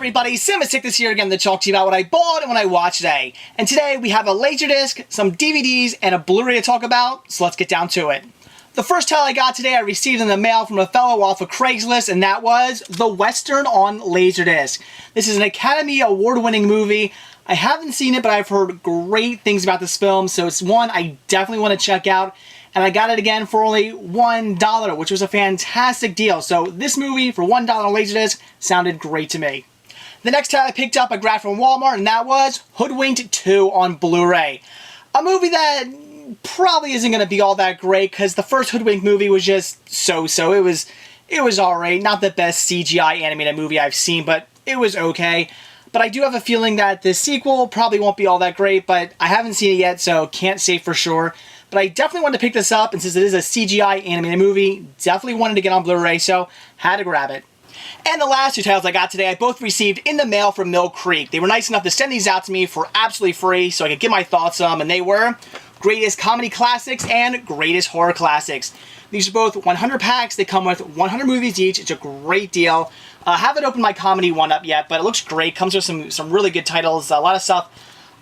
everybody, Sickness here again to talk to you about what I bought and what I watched today. And today we have a Laserdisc, some DVDs, and a Blu-ray to talk about, so let's get down to it. The first title I got today I received in the mail from a fellow off of Craigslist, and that was The Western on Laserdisc. This is an Academy Award-winning movie. I haven't seen it, but I've heard great things about this film, so it's one I definitely want to check out. And I got it again for only $1, which was a fantastic deal. So this movie for $1 on Laserdisc sounded great to me. The next title I picked up I grabbed from Walmart, and that was Hoodwinked 2 on Blu-ray. A movie that probably isn't going to be all that great because the first Hoodwinked movie was just so-so. It was alright. Not the best CGI animated movie I've seen, but it was okay. But I do have a feeling that the sequel probably won't be all that great, but I haven't seen it yet, so can't say for sure. But I definitely wanted to pick this up, and since it is a CGI animated movie, definitely wanted to get on Blu-ray, so had to grab it. And the last two titles I got today, I both received in the mail from Mill Creek. They were nice enough to send these out to me for absolutely free, so I could get my thoughts on them, and they were Greatest Comedy Classics and Greatest Horror Classics. These are both 100 packs. They come with 100 movies each. It's a great deal. I haven't opened my comedy one up yet, but it looks great. Comes with some really good titles. A lot of stuff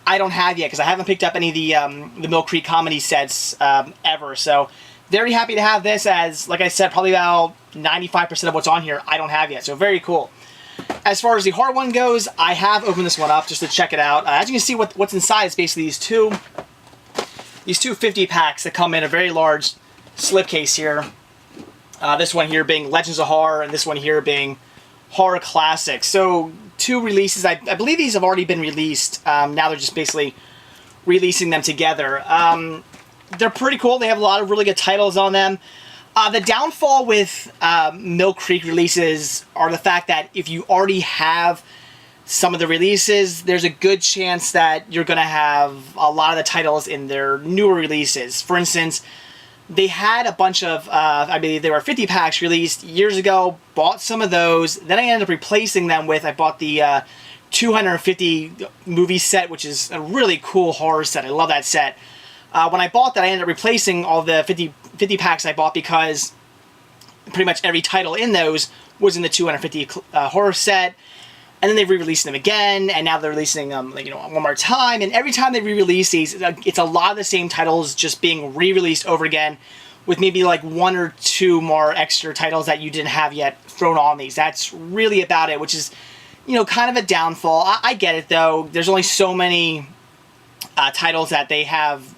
I don't have yet because I haven't picked up any of the Mill Creek comedy sets ever. So very happy to have this as, like I said, probably about 95% of what's on here I don't have yet. So very cool. As far as the horror one goes, I have opened this one up just to check it out. As you can see, what's inside is basically these two 50 packs that come in a very large slipcase here. This one here being Legends of Horror, and this one here being Horror Classics. So two releases. I believe these have already been released. Now they're just basically releasing them together. They're pretty cool. They have a lot of really good titles on them. The downfall with Mill Creek releases are the fact that if you already have some of the releases, there's a good chance that you're going to have a lot of the titles in their newer releases. For instance, they had a bunch of, I believe there were 50 packs released years ago, bought some of those, then I ended up replacing them with, I bought the 250 movie set, which is a really cool horror set. I love that set. When I bought that, I ended up replacing all the 50 packs I bought because pretty much every title in those was in the 250 horror set. And then they re-released them again, and now they're releasing them, one more time. And every time they re-release these, it's a lot of the same titles just being re-released over again, with maybe like one or two more extra titles that you didn't have yet thrown on these. That's really about it, which is, kind of a downfall. I get it though. There's only so many titles that they have.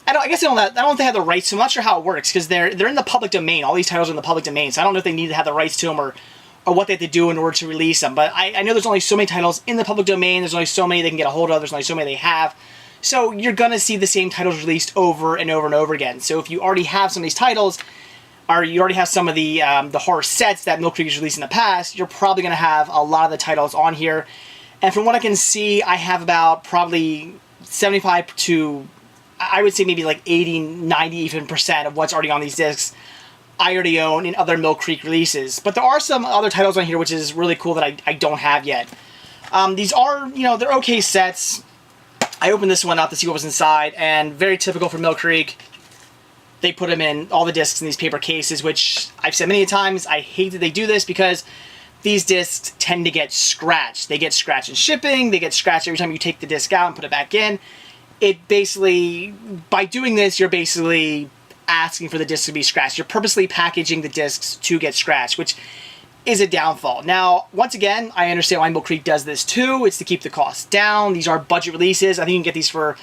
I guess I don't know if they have the rights. So I'm not sure how it works because they're in the public domain. All these titles are in the public domain, so I don't know if they need to have the rights to them or what they have to do in order to release them. But I know there's only so many titles in the public domain. There's only so many they can get a hold of. There's only so many they have. So you're going to see the same titles released over and over and over again. So if you already have some of these titles, or you already have some of the horror sets that Mill Creek has released in the past, you're probably going to have a lot of the titles on here. And from what I can see, I have about probably 75 to, I would say maybe like 80, 90 even % of what's already on these discs I already own in other Mill Creek releases. But there are some other titles on here which is really cool that I don't have yet. These are, they're okay sets. I opened this one up to see what was inside, and very typical for Mill Creek, they put them in, all the discs in these paper cases, which I've said many times, I hate that they do this because these discs tend to get scratched. They get scratched in shipping, they get scratched every time you take the disc out and put it back in. It basically, by doing this, you're basically asking for the discs to be scratched. You're purposely packaging the discs to get scratched, which is a downfall. Now, once again, I understand why Mill Creek does this too. It's to keep the costs down. These are budget releases. I think you can get these for,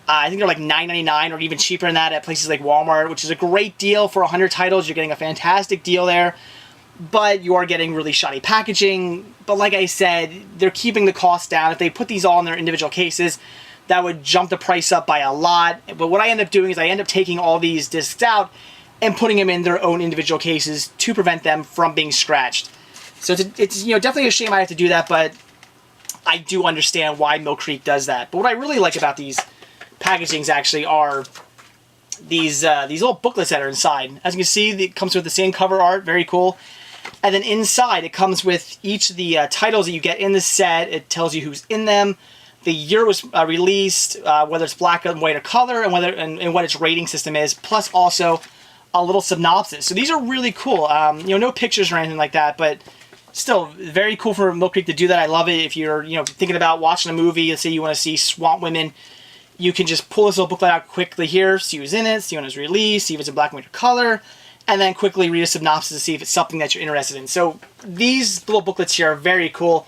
I think they're like $9.99 or even cheaper than that at places like Walmart, which is a great deal for 100 titles. You're getting a fantastic deal there, but you are getting really shoddy packaging. But like I said, they're keeping the costs down. If they put these all in their individual cases, that would jump the price up by a lot. But what I end up doing is I end up taking all these discs out and putting them in their own individual cases to prevent them from being scratched. So it's definitely a shame I have to do that, but I do understand why Mill Creek does that. But what I really like about these packagings actually are these little booklets that are inside. As you can see, it comes with the same cover art, very cool. And then inside, it comes with each of the titles that you get in the set. It tells you who's in them, the year was released, whether it's black and white or color, and what its rating system is, plus also a little synopsis. So these are really cool. No pictures or anything like that, but still very cool for Mill Creek to do that. I love it. If you're, thinking about watching a movie, let's say you want to see Swamp Women, you can just pull this little booklet out quickly here, see who's in it, see when it's released, see if it's in black and white or color, and then quickly read a synopsis to see if it's something that you're interested in. So these little booklets here are very cool.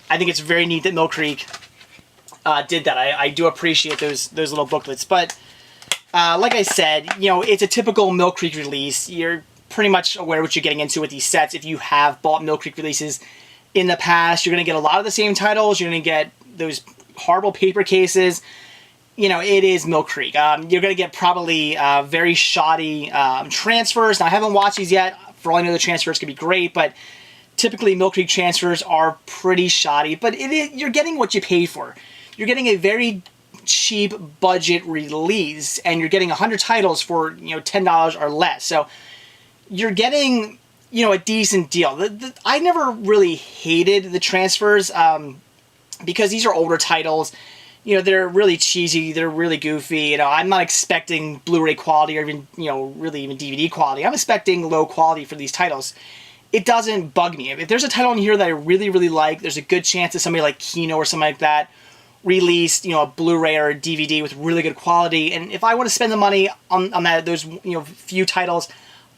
I think it's very neat that Mill Creek did that. I do appreciate those little booklets. But like I said, it's a typical Mill Creek release. You're pretty much aware what you're getting into with these sets. If you have bought Mill Creek releases in the past, you're going to get a lot of the same titles. You're going to get those horrible paper cases. It is Mill Creek. You're going to get probably very shoddy transfers. Now, I haven't watched these yet. For all I know, the transfers could be great, but typically Mill Creek transfers are pretty shoddy. But you're getting what you paid for. You're getting a very cheap budget release, and you're getting 100 titles for $10 or less. So you're getting a decent deal. I never really hated the transfers because these are older titles. They're really cheesy, they're really goofy. I'm not expecting Blu-ray quality or even, really even DVD quality. I'm expecting low quality for these titles. It doesn't bug me. If there's a title in here that I really, really like, there's a good chance that somebody like Kino or something like that released, a Blu-ray or a DVD with really good quality. And if I want to spend the money on those, few titles,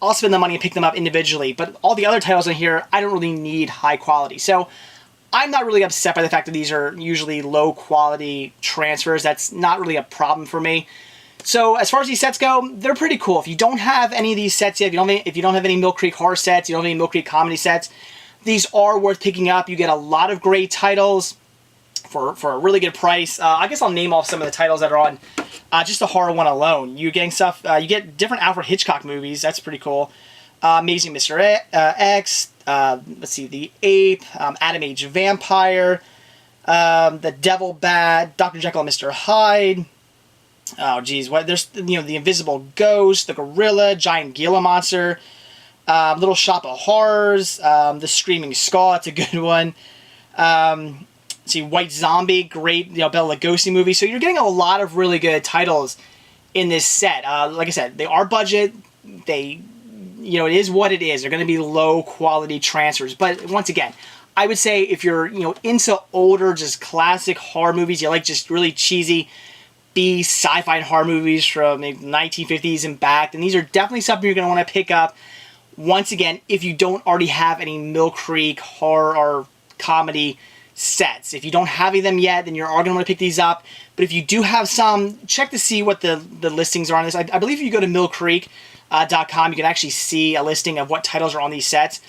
I'll spend the money and pick them up individually. But all the other titles in here, I don't really need high quality. So I'm not really upset by the fact that these are usually low quality transfers. That's not really a problem for me. So as far as these sets go, they're pretty cool. If you don't have any of these sets yet, if you don't have any Mill Creek horror sets, you don't have any Mill Creek comedy sets, these are worth picking up. You get a lot of great titles for a really good price. I guess I'll name off some of the titles that are on just the horror one alone. You're getting stuff, you get different Alfred Hitchcock movies. That's pretty cool. Amazing Mr. X, let's see, The Ape, Adam Age Vampire, The Devil Bat, Dr. Jekyll and Mr. Hyde. Oh, geez, there's The Invisible Ghost, The Gorilla, Giant Gila Monster, Little Shop of Horrors, The Screaming Skull. That's a good one. Let's see, White Zombie, great, Bela Lugosi movie. So you're getting a lot of really good titles in this set. Like I said, they are budget. It is what it is. They're going to be low quality transfers. But once again, I would say if you're, into older, just classic horror movies, you like just really cheesy B sci-fi horror movies from maybe the 1950s and back, then these are definitely something you're going to want to pick up. Once again, if you don't already have any Mill Creek horror or comedy sets. If you don't have any of them yet, then you're going to want to pick these up. But if you do have some, check to see what the listings are on this. I believe if you go to millcreek.com, you can actually see a listing of what titles are on these sets.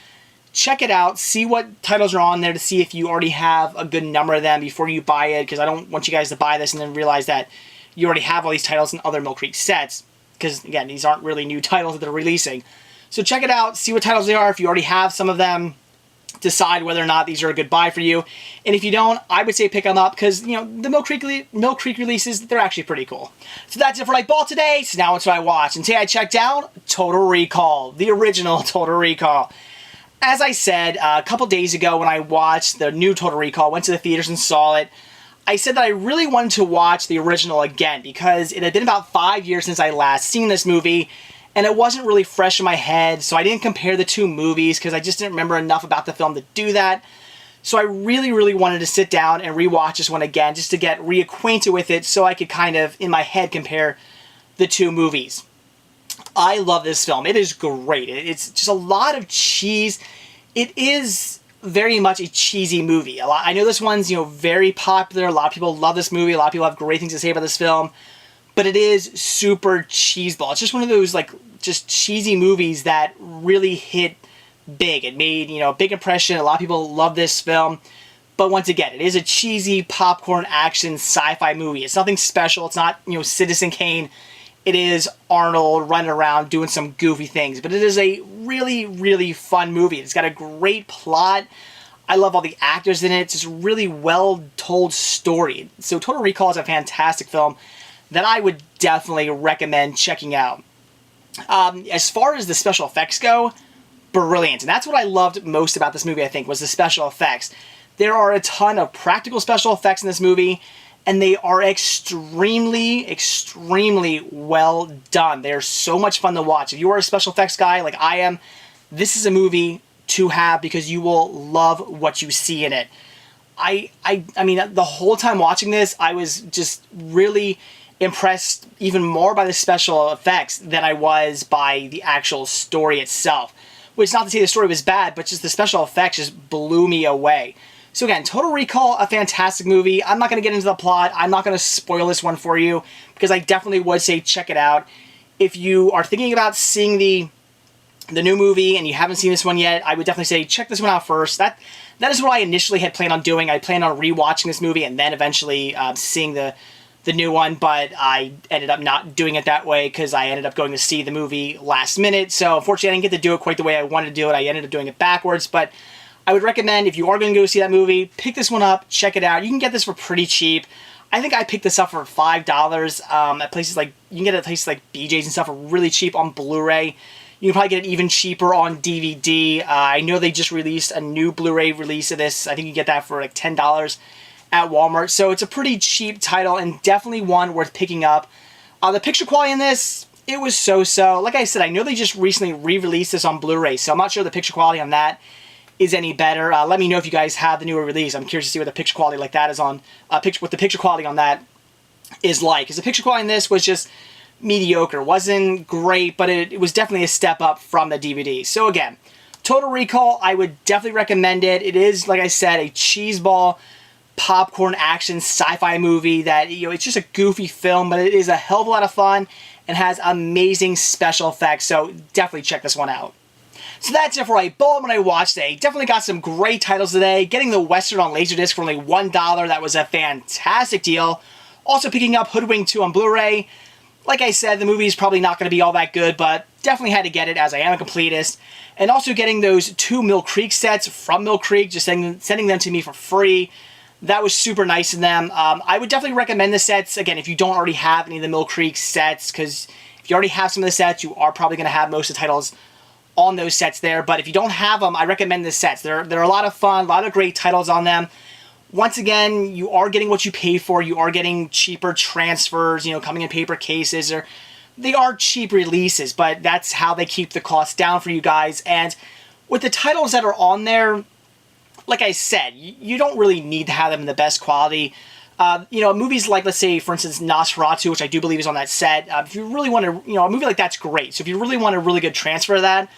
Check it out. See what titles are on there to see if you already have a good number of them before you buy it, because I don't want you guys to buy this and then realize that you already have all these titles in other Mill Creek sets, because, again, these aren't really new titles that they're releasing. So check it out. See what titles they are. If you already have some of them, decide whether or not these are a good buy for you. And if you don't, I would say pick them up, because, the Mill Creek releases, they're actually pretty cool. So that's it for what I bought today. So now it's what I watched. And today I checked out Total Recall, the original Total Recall. As I said a couple days ago when I watched the new Total Recall, went to the theaters and saw it, I said that I really wanted to watch the original again, because it had been about 5 years since I last seen this movie, and it wasn't really fresh in my head, so I didn't compare the two movies because I just didn't remember enough about the film to do that. So I really, really wanted to sit down and rewatch this one again just to get reacquainted with it so I could kind of, in my head, compare the two movies. I love this film. It is great. It's just a lot of cheese. It is very much a cheesy movie. I know this one's, very popular. A lot of people love this movie. A lot of people have great things to say about this film. But it is super cheeseball. It's just one of those, just cheesy movies that really hit big. It made, a big impression. A lot of people love this film. But once again, it is a cheesy popcorn action sci-fi movie. It's nothing special. It's not, Citizen Kane. It is Arnold running around doing some goofy things. But it is a really, really fun movie. It's got a great plot. I love all the actors in it. It's just a really well-told story. So Total Recall is a fantastic film that I would definitely recommend checking out. As far as the special effects go, brilliant. And that's what I loved most about this movie, I think, was the special effects. There are a ton of practical special effects in this movie, and they are extremely, extremely well done. They're so much fun to watch. If you are a special effects guy like I am, this is a movie to have because you will love what you see in it. I mean, the whole time watching this, I was just really impressed even more by the special effects than I was by the actual story itself. Which is not to say the story was bad, but just the special effects just blew me away. So again, Total Recall, a fantastic movie. I'm not going to get into the plot. I'm not going to spoil this one for you because I definitely would say check it out. If you are thinking about seeing the new movie and you haven't seen this one yet, I would definitely say check this one out first. That is what I initially had planned on doing. I planned on rewatching this movie and then eventually seeing the new one, but I ended up not doing it that way because I ended up going to see the movie last minute. So unfortunately, I didn't get to do it quite the way I wanted to do it. I ended up doing it backwards, but I would recommend if you are going to go see that movie, pick this one up, check it out. You can get this for pretty cheap. I think I picked this up for $5 at places like, you can get it at places like BJ's and stuff for really cheap on Blu-ray. You can probably get it even cheaper on DVD. I know they just released a new Blu-ray release of this. I think you can get that for like $10 at Walmart. So it's a pretty cheap title and definitely one worth picking up. The picture quality in this, it was so-so. Like I said, I know they just recently re-released this on Blu-ray, so I'm not sure the picture quality on that is any better. Let me know if you guys have the newer release. I'm curious to see what the picture quality like that is on, what the picture quality on that is like. Because the picture quality in this was just mediocre. Wasn't great, but it was definitely a step up from the DVD. So again, Total Recall, I would definitely recommend it. It is, like I said, a cheeseball popcorn action sci-fi movie that, you know, it's just a goofy film, but it is a hell of a lot of fun and has amazing special effects, so definitely check this one out. So that's it for a bullet when I watched today. Definitely got some great titles today. Getting the Western on Laserdisc for only $1, that was a fantastic deal. Also picking up Hoodwinked 2 on Blu-ray. Like I said, the movie is probably not going to be all that good, but definitely had to get it as I am a completist. And also getting those 2 Mill Creek sets from Mill Creek, just sending them to me for free. That was super nice of them. I would definitely recommend the sets, again, if you don't already have any of the Mill Creek sets, because if you already have some of the sets, you are probably going to have most of the titles on those sets there. But if you don't have them, I recommend the sets. They're a lot of fun, a lot of great titles on them. Once again, you are getting what you pay for. You are getting cheaper transfers, you know, coming in paper cases, or they are cheap releases, but that's how they keep the cost down for you guys. And with the titles that are on there, like I said, you don't really need to have them in the best quality. You know, movies like, let's say, for instance, Nosferatu, which I do believe is on that set. If you really want to, you know, a movie like that's great. So if you really want a really good transfer of that,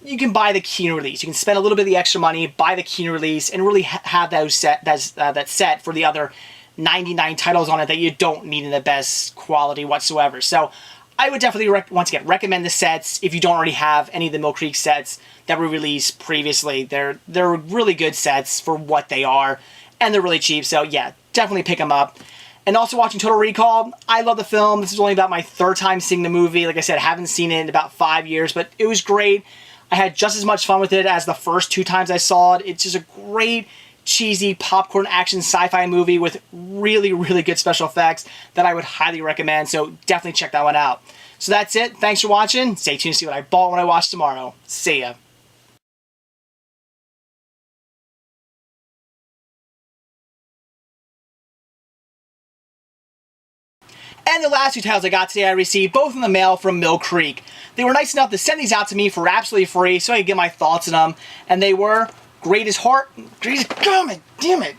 you can buy the Kino release. You can spend a little bit of the extra money, buy the Kino release, and really have that set for the other 99 titles on it that you don't need in the best quality whatsoever. So I would definitely, once again, recommend the sets if you don't already have any of the Mill Creek sets that were released previously. They're really good sets for what they are, and they're really cheap. So yeah, definitely pick them up. And also watching Total Recall, I love the film. This is only about my 3rd time seeing the movie. Like I said, I haven't seen it in about 5 years, but it was great. I had just as much fun with it as the first 2 times I saw it. It's just a great, cheesy popcorn action sci-fi movie with really, really good special effects that I would highly recommend. So definitely check that one out. So that's it. Thanks for watching. Stay tuned to see what I bought when I watch tomorrow. See ya. And the last 2 titles I got today I received both in the mail from Mill Creek. They were nice enough to send these out to me for absolutely free so I could get my thoughts on them. And they were Greatest Heart, Greatest... God damn it!